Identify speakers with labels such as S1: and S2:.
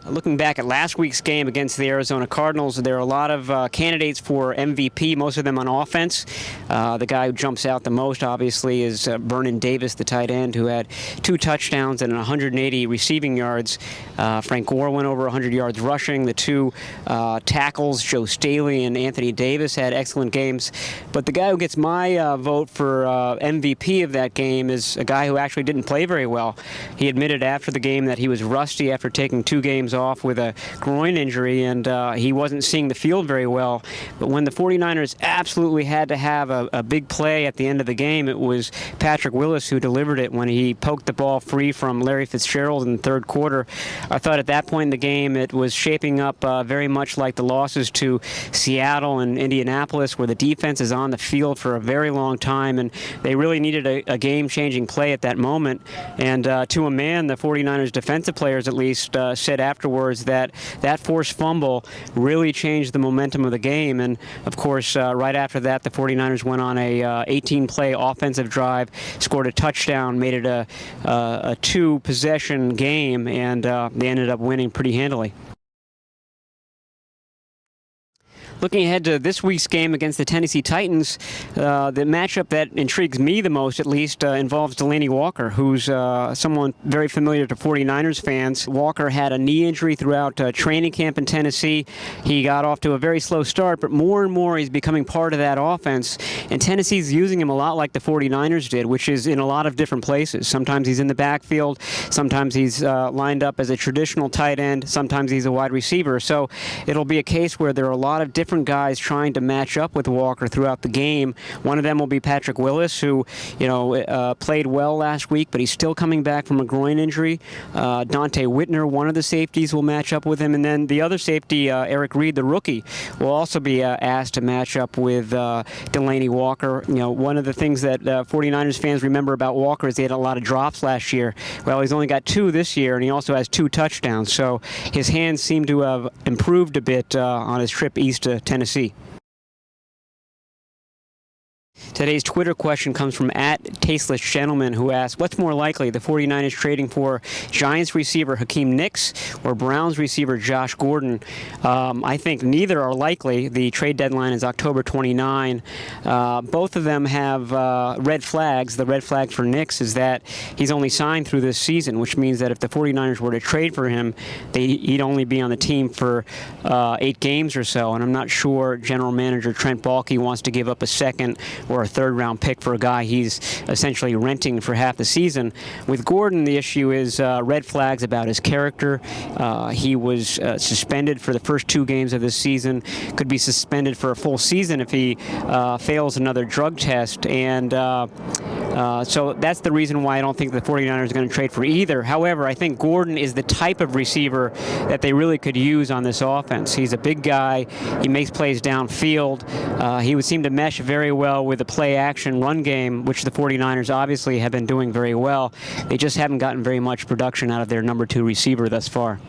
S1: Looking back at last week's game against the Arizona Cardinals, there are a lot of candidates for MVP, most of them on offense. The guy who jumps out the most, obviously, is Vernon Davis, the tight end, who had 2 touchdowns and 180 receiving yards. Frank Gore went over 100 yards rushing. The 2 tackles, Joe Staley and Anthony Davis, had excellent games. But the guy who gets my vote for MVP of that game is a guy who actually didn't play very well. He admitted after the game that he was rusty after taking 2 games off with a groin injury, and he wasn't seeing the field very well. But when the 49ers absolutely had to have a big play at the end of the game, it was Patrick Willis who delivered it when he poked the ball free from Larry Fitzgerald in the third quarter. I thought at that point in the game it was shaping up very much like the losses to Seattle and Indianapolis, where the defense is on the field for a very long time, and they really needed a game-changing play at that moment. And to a man, the 49ers defensive players at least said afterwards that forced fumble really changed the momentum of the game. And of course, right after that, the 49ers went on a 18-play offensive drive, scored a touchdown, made it a 2-possession game, and they ended up winning pretty handily. Looking ahead to this week's game against the Tennessee Titans, the matchup that intrigues me the most, at least, involves Delanie Walker, who's someone very familiar to 49ers fans. Walker had a knee injury throughout training camp in Tennessee. He got off to a very slow start, but more and more he's becoming part of that offense. And Tennessee's using him a lot like the 49ers did, which is in a lot of different places. Sometimes he's in the backfield. Sometimes he's lined up as a traditional tight end. Sometimes he's a wide receiver. So it'll be a case where there are a lot of different guys trying to match up with Walker throughout the game. One of them will be Patrick Willis, who, played well last week, but he's still coming back from a groin injury. Dante Whitner, one of the safeties, will match up with him, and then the other safety, Eric Reed, the rookie, will also be asked to match up with Delanie Walker. One of the things that 49ers fans remember about Walker is he had a lot of drops last year. Well, he's only got 2 this year, and he also has 2 touchdowns, so his hands seem to have improved a bit on his trip east to Tennessee. Today's Twitter question comes from @TastelessGentleman, who asks, what's more likely, the 49ers trading for Giants receiver Hakeem Nicks or Browns receiver Josh Gordon? I think neither are likely. The trade deadline is October 29. Both of them have red flags. The red flag for Nicks is that he's only signed through this season, which means that if the 49ers were to trade for him, he'd only be on the team for 8 games or so. And I'm not sure General Manager Trent Baalke wants to give up a second or a 3rd-round pick for a guy he's essentially renting for half the season. With Gordon, the issue is red flags about his character. He was suspended for the first 2 games of this season, could be suspended for a full season if he fails another drug test, and so that's the reason why I don't think the 49ers are going to trade for either. However, I think Gordon is the type of receiver that they really could use on this offense. He's a big guy. He makes plays downfield. He would seem to mesh very well with the play-action run game, which the 49ers obviously have been doing very well. They just haven't gotten very much production out of their number 2 receiver thus far.